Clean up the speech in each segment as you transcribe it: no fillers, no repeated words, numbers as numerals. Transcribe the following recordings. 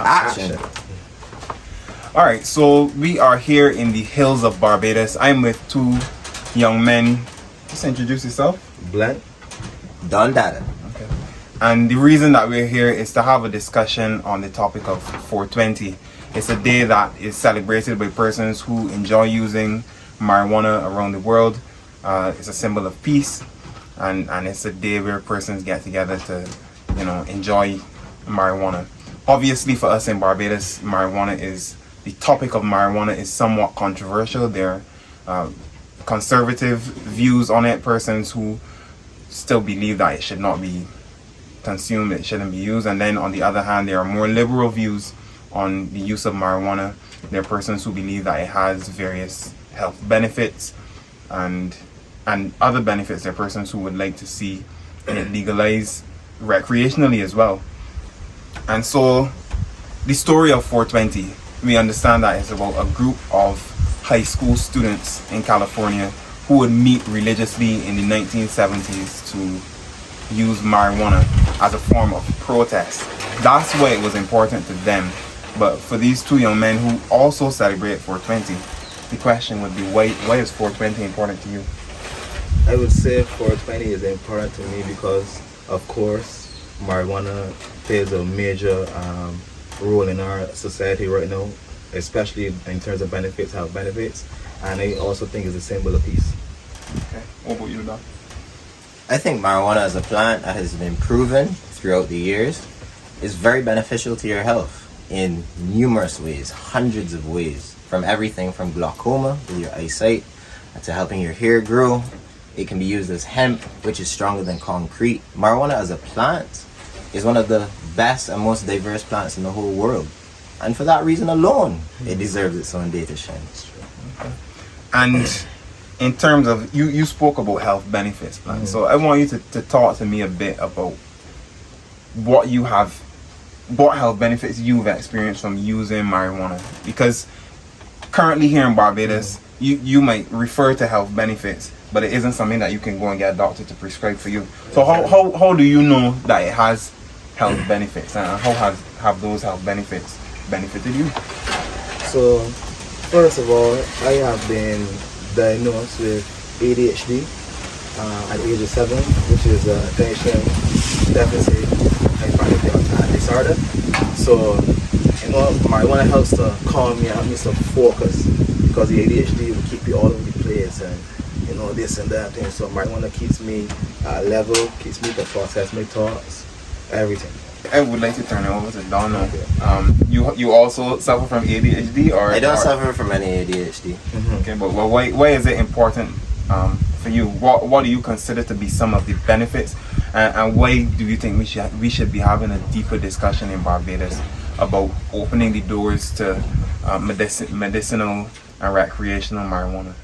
Action. All right, so we are here in the hills of Barbados. I'm with two young men. Just introduce yourself. Bluntt. Don Leacock. Okay. And the reason that we're here is to have a discussion on the topic of 420. It's a day that is celebrated by persons who enjoy using marijuana around the world. It's a symbol of peace, and it's a day where persons get together to, enjoy marijuana. Obviously, for us in Barbados, the topic of marijuana is somewhat controversial. There are conservative views on it, persons who still believe that it should not be consumed, it shouldn't be used. And then on the other hand, there are more liberal views on the use of marijuana. There are persons who believe that it has various health benefits and other benefits. There are persons who would like to see it legalized recreationally as well. And so the story of 420, we understand that it's about a group of high school students in California who would meet religiously in the 1970s to use marijuana as a form of protest. That's why it was important to them. But for these two young men who also celebrate 420, the question would be, why is 420 important to you? I would say 420 is important to me because, of course, marijuana plays a major role in our society right now, especially in terms of benefits, health benefits, and I also think it's a symbol of peace. Okay, what about you, Doc? I think marijuana as a plant that has been proven throughout the years is very beneficial to your health in numerous ways, hundreds of ways, from everything from glaucoma with your eyesight to helping your hair grow. It can be used as hemp, which is stronger than concrete. Marijuana as a plant is one of the best and most diverse plants in the whole world. And for that reason alone, it deserves its own day to shine. Okay. And in terms of, you spoke about health benefits, man. So I want you to talk to me a bit about what health benefits you've experienced from using marijuana. Because currently here in Barbados, you might refer to health benefits, but it isn't something that you can go and get a doctor to prescribe for you. So how do you know that it has health benefits, and how have those health benefits benefited you? So, first of all, I have been diagnosed with ADHD at the age of 7, which is attention deficit hyperactivity disorder. So, marijuana helps to calm me and help me to focus, because the ADHD will keep you all over the place and this and that thing. So marijuana keeps me level, keeps me to process my thoughts, everything. I would like to turn it over to Don. You also suffer from ADHD, or I don't suffer from any ADHD. Okay, but why is it important for you? What do you consider to be some of the benefits, and why do you think we should be having a deeper discussion in Barbados about opening the doors to medicinal and recreational marijuana,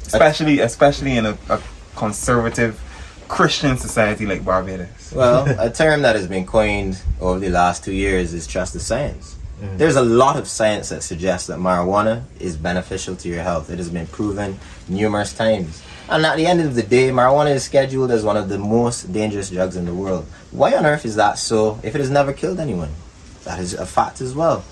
especially in a conservative Christian society like Barbados? Well, a term that has been coined over the last 2 years is trust the science. There's a lot of science that suggests that marijuana is beneficial to your health. It has been proven numerous times. And at the end of the day, marijuana is scheduled as one of the most dangerous drugs in the world. Why on earth is that so if it has never killed anyone? That is a fact as well.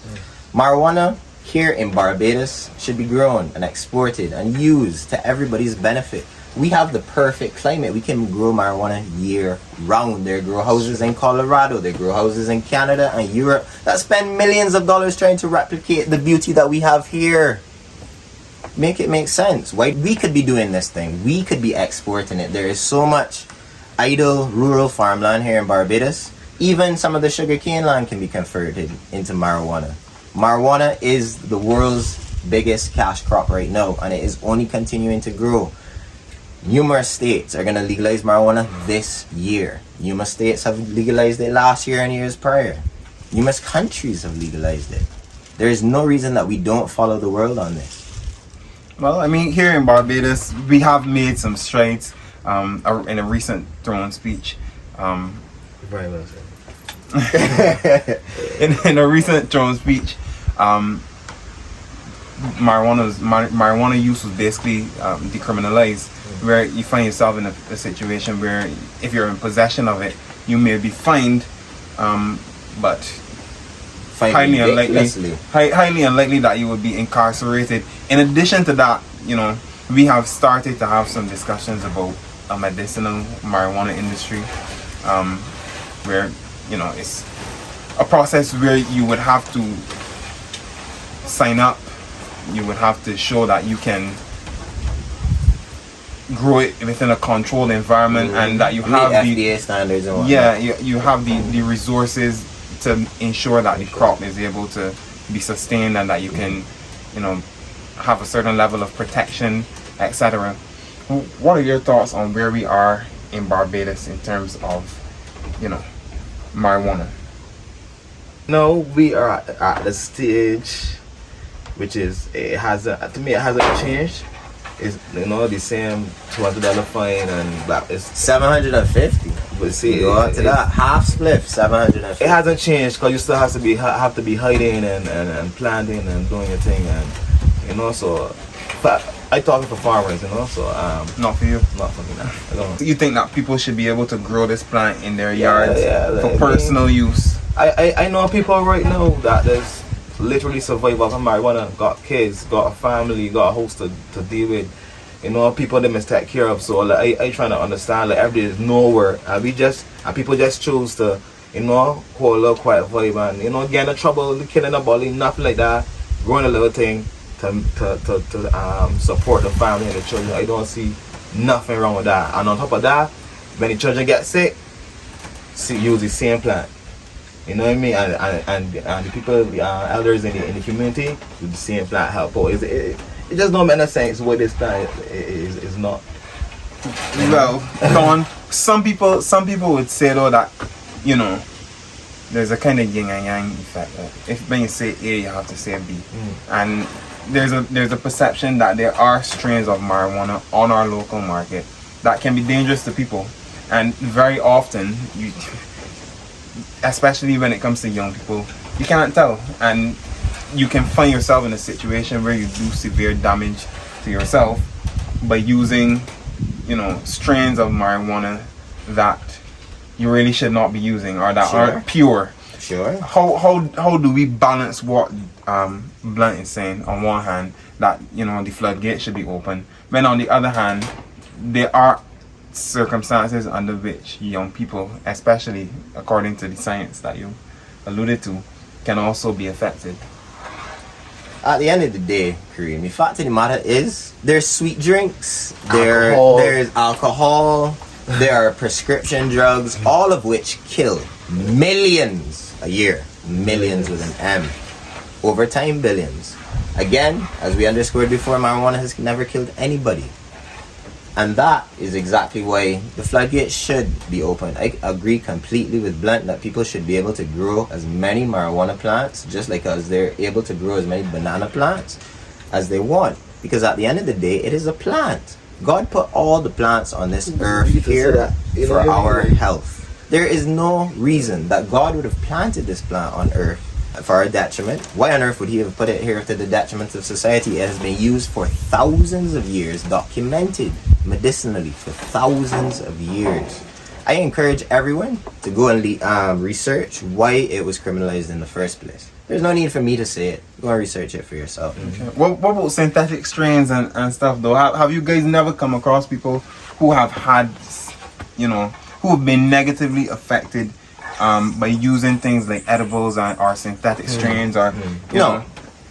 Marijuana here in Barbados should be grown and exported and used to everybody's benefit. We have the perfect climate. We can grow marijuana year round. There are grow houses in Colorado, there are grow houses in Canada and Europe that spend millions of dollars trying to replicate the beauty that we have here. Make it make sense. Why we could be doing this thing, we could be exporting it. There is so much idle rural farmland here in Barbados. Even some of the sugarcane land can be converted into marijuana. Marijuana is the world's biggest cash crop right now, and it is only continuing to grow. Numerous states are going to legalize marijuana this year. Numerous states have legalized it last year and years prior. Numerous countries have legalized it. There is no reason that we don't follow the world on this. Well, I mean, here in Barbados, we have made some strides in a recent throne speech. Very well said. in a recent throne speech, marijuana use was basically decriminalized, where you find yourself in a situation where if you're in possession of it, you may be fined, but highly unlikely, ridiculously. highly unlikely that you would be incarcerated. In addition to that, you know, we have started to have some discussions about a medicinal marijuana industry, where, you know, it's a process where you would have to sign up, you would have to show that you can grow it within a controlled environment, and that you have meet the FDA standards and whatnot. yeah, you have the resources to ensure that the crop is able to be sustained, and that you can, you know, have a certain level of protection, etc. What are your thoughts on where we are in Barbados in terms of, you know, marijuana? No, we are at the stage which is, it hasn't changed. It's, you know, the same $200 fine, and that is $750. But see, Go on to that half spliff, $750. it hasn't changed, because you still have to be hiding and planting and doing your thing, and you know. So, but I talking for farmers, you know. So Not for you. not for me now. I don't. You think that people should be able to grow this plant in their Yeah, yards yeah, for like, personal use? I know people right now that there's literally survive off of marijuana, got kids, got a family, got a host to deal with. You know, people they must take care of. So like, I trying to understand, like, every day is nowhere, and people just choose to, you know, hold a little quiet vibe, and, you know, get in trouble, killing a body, nothing like that, growing a little thing to support the family and the children. I don't see nothing wrong with that. And on top of that, when the children get sick, use the same plant. You know what I mean? And the people, the elders in the community, with the same plant help out. It just don't make no sense what this plant is not. Well, Don, some people would say though that, you know, there's a kind of yin and yang effect. If when you say A, you have to say B, and there's a perception that there are strains of marijuana on our local market that can be dangerous to people, and very often you, especially when it comes to young people, you cannot tell, and you can find yourself in a situation where you do severe damage to yourself by using, you know, strains of marijuana that you really should not be using, or that aren't pure. Sure. How do we balance what Bluntt is saying on one hand, that, you know, the floodgate should be open, when on the other hand there are circumstances under which young people, especially according to the science that you alluded to, can also be affected? At the end of the day, Kareem, the fact of the matter is, there's sweet drinks, Alcohol. there's alcohol, there are prescription drugs, all of which kill millions a year. Millions with an M. Over time, billions. Again, as we underscored before, marijuana has never killed anybody. And that is exactly why the floodgates should be open. I agree completely with Bluntt that people should be able to grow as many marijuana plants, just like as they're able to grow as many banana plants as they want. Because at the end of the day, it is a plant. God put all the plants on this earth here for our health. There is no reason that God would have planted this plant on earth for our detriment. Why on earth would he have put it here to the detriment of society? It has been used for thousands of years, documented medicinally for thousands of years. I encourage everyone to go and research why it was criminalized in the first place. There's no need for me to say it. Go and research it for yourself. Okay. What about synthetic strains and stuff though? Have you guys never come across people who have had, you know, who have been negatively affected by using things like edibles or synthetic strains, or you know?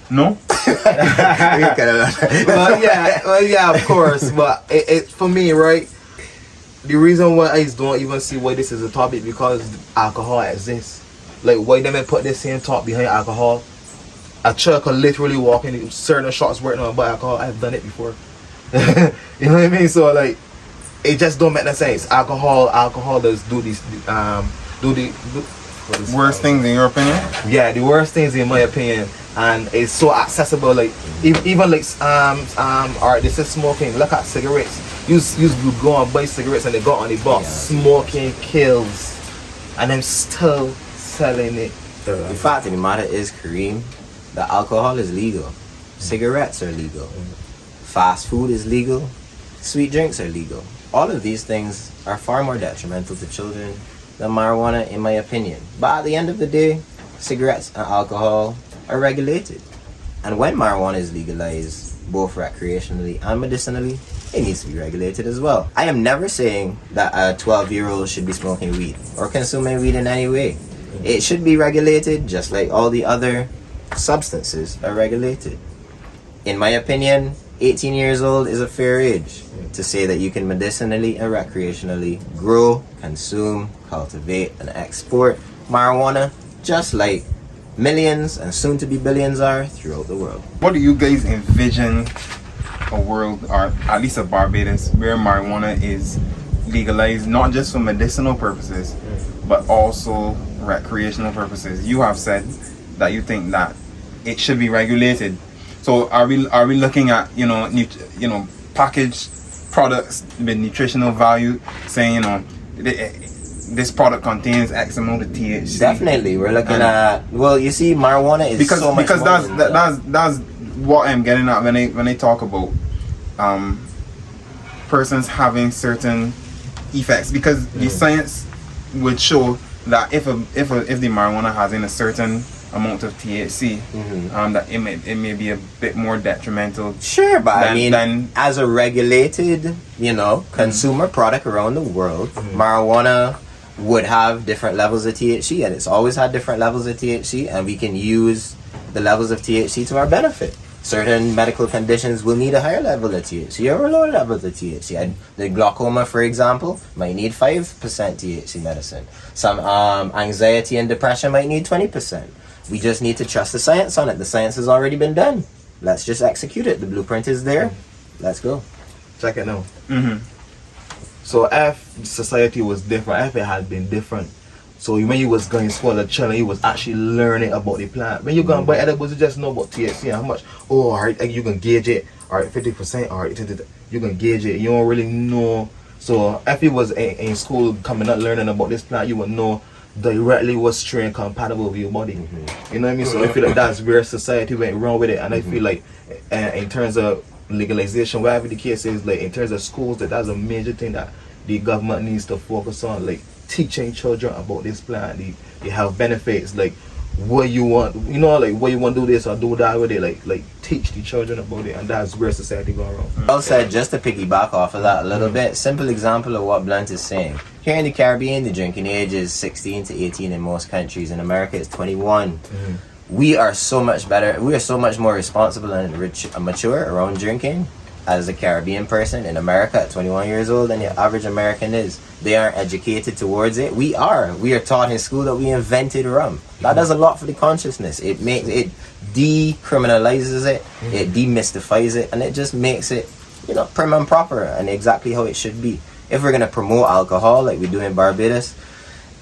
No? Well, yeah, of course. But it for me, right? The reason why I don't even see why this is a topic, because alcohol exists. Like, why they may put the same talk behind alcohol? A child could literally walk in certain shots working on about alcohol. I've done it before. You know what I mean? So like, it just don't make no sense. Alcohol does do these Worst things in your opinion? Yeah, the worst things in my opinion, and it's so accessible. Like even like alright, this is smoking. Look at cigarettes. You go and buy cigarettes and they got on the box. Smoking kills, and I'm still selling it. The fact of the matter is, Kareem, that alcohol is legal. Cigarettes are legal. Fast food is legal. Sweet drinks are legal. All of these things are far more detrimental to children than marijuana, in my opinion. But at the end of the day, cigarettes and alcohol are regulated. And when marijuana is legalized, both recreationally and medicinally, it needs to be regulated as well. I am never saying that a 12-year-old should be smoking weed or consuming weed in any way. It should be regulated just like all the other substances are regulated. In my opinion, 18 years old is a fair age to say that you can medicinally and recreationally grow, consume, cultivate, and export marijuana just like millions and soon to be billions are throughout the world. What do you guys envision a world, or at least a Barbados, where marijuana is legalized not just for medicinal purposes but also recreational purposes? You have said that you think that it should be regulated. So are we looking at packaged products with nutritional value, saying this product contains X amount of THC? Definitely, we're looking at. Well, you see, marijuana is so much more than that. That's what I'm getting at when they talk about persons having certain effects, because the science would show that if the marijuana has in a certain amount of THC, that it may be a bit more detrimental. Sure, but as a regulated, consumer product around the world, marijuana would have different levels of THC, and it's always had different levels of THC, and we can use the levels of THC to our benefit. Certain medical conditions will need a higher level of THC or a lower level of THC. And the glaucoma, for example, might need 5% THC medicine. Some anxiety and depression might need 20%. We just need to trust the science on it. The science has already been done. Let's just execute it. The blueprint is there. Let's go. Check it now. So if society was different, if it had been different, so when you was going to school a channel, you was actually learning about the plant. When you go and buy edibles, you just know about THC and how much. Oh, alright, you can gauge it. Alright, 50%. Alright, you can gauge it. You don't really know. So if you was in school coming up learning about this plant, you would know directly what strain compatible with your body. You know what I mean? So I feel like that's where society went wrong with it. And I feel like in terms of legalization, whatever the case is, like in terms of schools, that's a major thing that the government needs to focus on, like teaching children about this plant, the health benefits, like what you want, what you want to do this or do that with it, like teach the children about it, and that's where society going wrong. Well said. Just to piggyback off of that a little bit, simple example of what Bluntt is saying. Here in the Caribbean, the drinking age is 16 to 18 in most countries. In America, it's 21. We are so much better. We are so much more responsible and mature around drinking as a Caribbean person in America at 21 years old than the average American is. They aren't educated towards it. We are taught in school that we invented rum. That does a lot for the consciousness. It decriminalizes it, it demystifies it, and it just makes it, prim and proper and exactly how it should be. If we're gonna promote alcohol like we do in Barbados,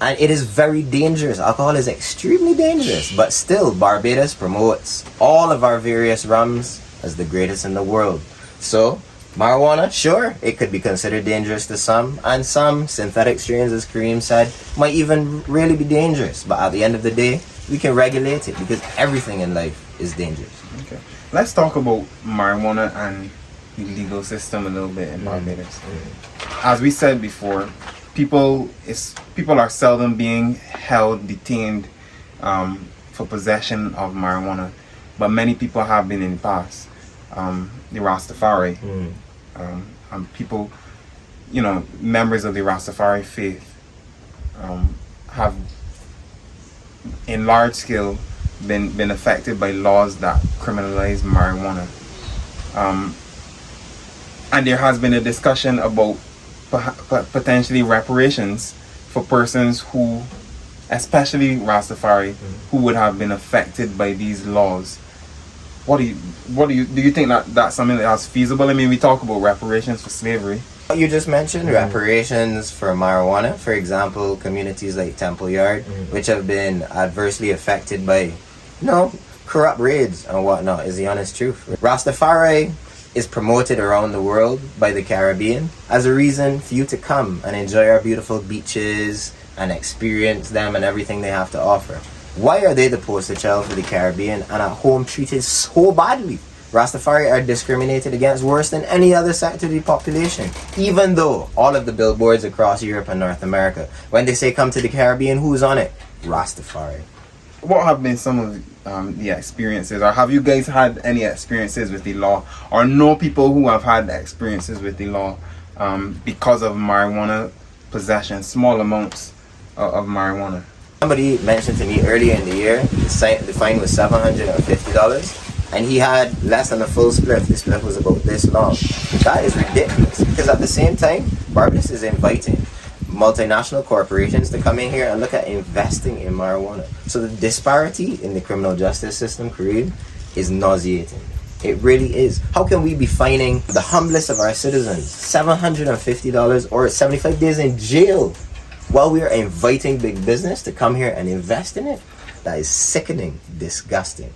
and it is very dangerous. Alcohol is extremely dangerous, but still Barbados promotes all of our various rums as the greatest in the world. So, marijuana, sure, it could be considered dangerous to some, and some synthetic strains, as Kareem said, might even really be dangerous. But at the end of the day, we can regulate it because everything in life is dangerous. Okay, let's talk about marijuana and the legal system a little bit in Barbados. As we said before, people are seldom being held, detained for possession of marijuana, but many people have been in the past. The Rastafari, and people, members of the Rastafari faith, have in large scale been affected by laws that criminalize marijuana. And there has been a discussion about potentially reparations for persons who, especially Rastafari, who would have been affected by these laws. Do you think that that's something that's feasible? I mean, we talk about reparations for slavery. You just mentioned reparations for marijuana. For example, communities like Temple Yard, which have been adversely affected by, corrupt raids and whatnot, is the honest truth. Rastafari is promoted around the world by the Caribbean as a reason for you to come and enjoy our beautiful beaches and experience them and everything they have to offer. Why are they the poster child for the Caribbean and at home treated so badly? Rastafari are discriminated against worse than any other sector of the population, even though all of the billboards across Europe and North America, when they say come to the Caribbean, who's on it? Rastafari. What have been some of the experiences, or have you guys had any experiences with the law, or know people who have had experiences with the law because of marijuana possession, small amounts of marijuana? Somebody mentioned to me earlier in the year, the fine was $750, and he had less than a full spliff. The spliff was about this long. That is ridiculous, because at the same time, Barbados is inviting multinational corporations to come in here and look at investing in marijuana. So the disparity in the criminal justice system, Kareem, is nauseating. It really is. How can we be fining the humblest of our citizens $750 or 75 days in jail while we are inviting big business to come here and invest in it? That is sickening, disgusting.